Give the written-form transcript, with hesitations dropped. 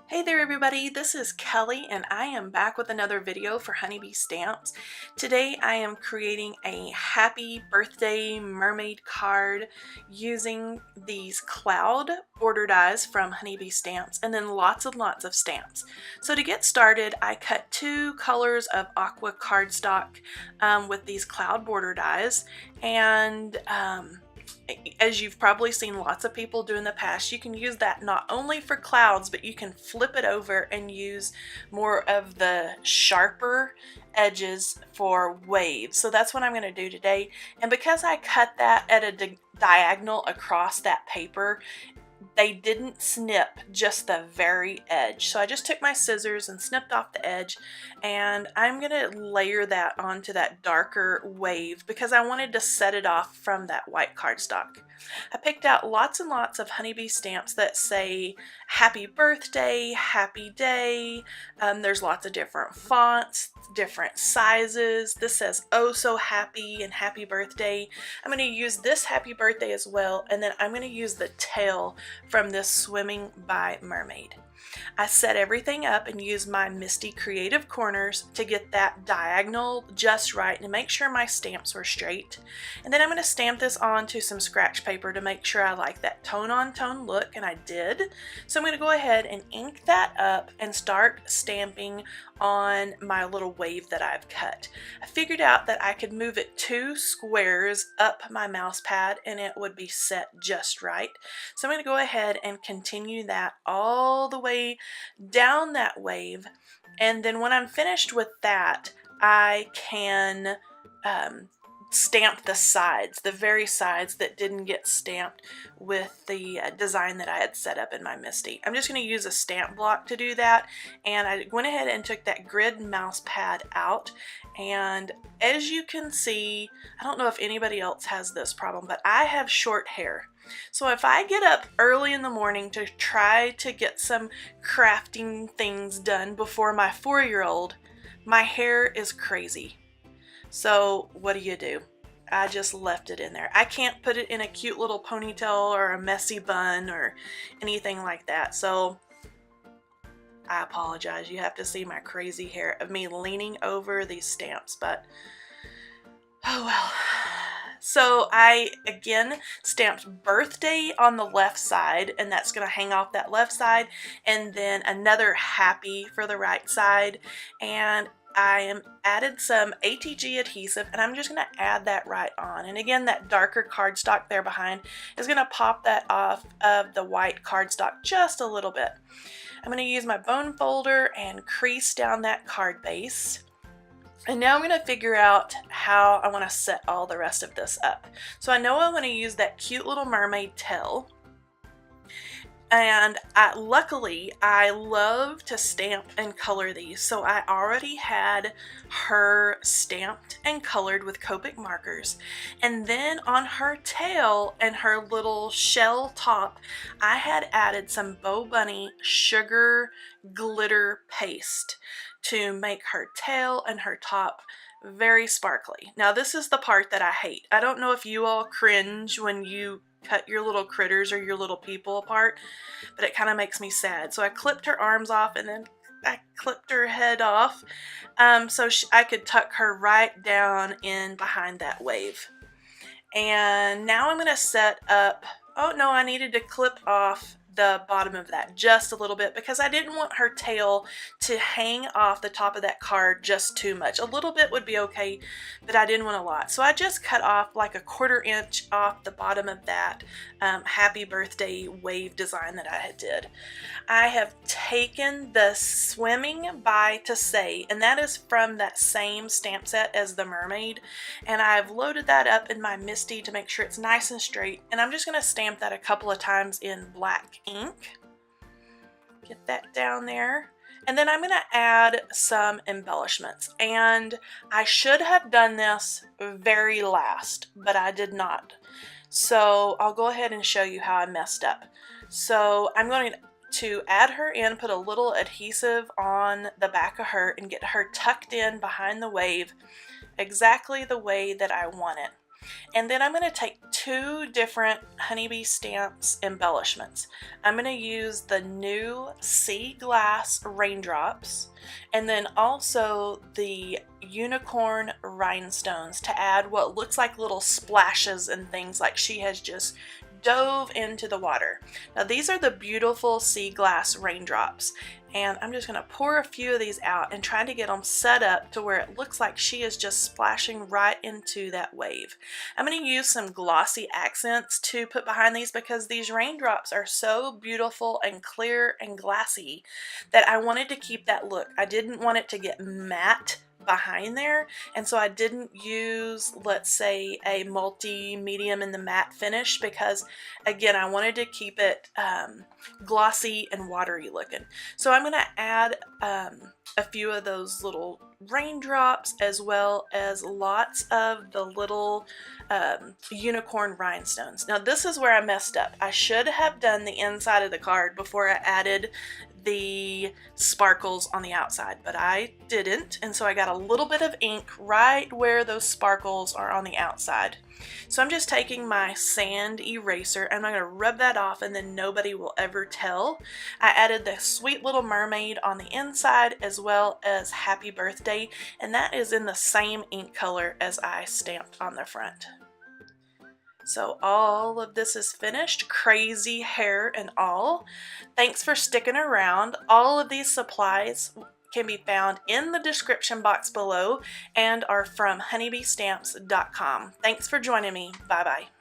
Hey there everybody, this is Kelly and I am back with another video for Honeybee Stamps. Today I am creating a happy birthday mermaid card using these cloud border dies from Honeybee Stamps and then lots and lots of stamps. So to get started, I cut two colors of aqua cardstock with these cloud border dies, and as you've probably seen lots of people do in the past, you can use that not only for clouds, but you can flip it over and use more of the sharper edges for waves. So that's what I'm going to do today. And because I cut that at a diagonal across that paper, they didn't snip just the very edge. So I just took my scissors and snipped off the edge, and I'm going to layer that onto that darker wave because I wanted to set it off from that white cardstock. I picked out lots and lots of Honeybee stamps that say happy birthday, happy day. There's lots of different fonts, different sizes. This says oh so happy and happy birthday. I'm going to use this happy birthday as well, and then I'm going to use the tail from this Swimming by Mermaid. I set everything up and used my Misti Creative Corners to get that diagonal just right and make sure my stamps were straight. And then I'm going to stamp this onto some scratch paper to make sure I like that tone-on-tone look, and I did. So I'm going to go ahead and ink that up and start stamping on my little wave that I've cut. I figured out that I could move it 2 squares up my mouse pad and it would be set just right. So I'm going to go ahead and continue that all the way down that wave, and then when I'm finished with that, I can stamp the sides, the very sides that didn't get stamped with the design that I had set up in my Misti. I'm just going to use a stamp block to do that, and I went ahead and took that grid mouse pad out, and as you can see, I don't know if anybody else has this problem, but I have short hair. So if I get up early in the morning to try to get some crafting things done before my 4-year-old, my hair is crazy. So what do? I just left it in there. I can't put it in a cute little ponytail or a messy bun or anything like that. So I apologize. You have to see my crazy hair of me leaning over these stamps, but oh well. So I again stamped birthday on the left side, and that's going to hang off that left side, and then another happy for the right side, and I added some ATG adhesive, and I'm just going to add that right on. And again, that darker cardstock there behind is going to pop that off of the white cardstock just a little bit. I'm going to use my bone folder and crease down that card base. And now I'm going to figure out how I want to set all the rest of this up. So I know I want to use that cute little mermaid tail. And luckily, I love to stamp and color these. So I already had her stamped and colored with Copic markers. And then on her tail and her little shell top, I had added some Bow Bunny sugar glitter paste to make her tail and her top very sparkly. Now this is the part that I hate. I don't know if you all cringe when you cut your little critters or your little people apart, but it kind of makes me sad. So I clipped her arms off, and then I clipped her head off so I could tuck her right down in behind that wave. And now I'm going to set up, oh no, I needed to clip off the bottom of that just a little bit because I didn't want her tail to hang off the top of that card just too much. A little bit would be okay, but I didn't want a lot. So I just cut off like a 1/4 inch off the bottom of that happy birthday wave design that I did. I have taken the Swimming by to Say, and that is from that same stamp set as the Mermaid, and I've loaded that up in my Misti to make sure it's nice and straight, and I'm just going to stamp that a couple of times in black ink. Get that down there. And then I'm going to add some embellishments, and I should have done this very last, but I did not. So I'll go ahead and show you how I messed up. So I'm going to add her in, put a little adhesive on the back of her, and get her tucked in behind the wave exactly the way that I want it. And then I'm going to take 2 different Honeybee Stamps embellishments. I'm going to use the new Seaglass raindrops and then also the unicorn rhinestones to add what looks like little splashes and things like she has just dove into the water. Now these are the beautiful Seaglass raindrops, and I'm just going to pour a few of these out and try to get them set up to where it looks like she is just splashing right into that wave. I'm going to use some glossy accents to put behind these because these raindrops are so beautiful and clear and glassy that I wanted to keep that look. I didn't want it to get matte behind there, and so I didn't use, let's say, a medium in the matte finish because again I wanted to keep it glossy and watery looking. So I'm going to add a few of those little raindrops as well as lots of the little unicorn rhinestones. Now this is where I messed up. I should have done the inside of the card before I added the sparkles on the outside, but I didn't, and so I got a little bit of ink right where those sparkles are on the outside. So I'm just taking my sand eraser and I'm going to rub that off, and then nobody will ever tell. I added the sweet little mermaid on the inside as well as happy birthday, and that is in the same ink color as I stamped on the front. So all of this is finished, crazy hair and all. Thanks for sticking around. All of these supplies can be found in the description box below and are from honeybeestamps.com. Thanks for joining me. Bye bye.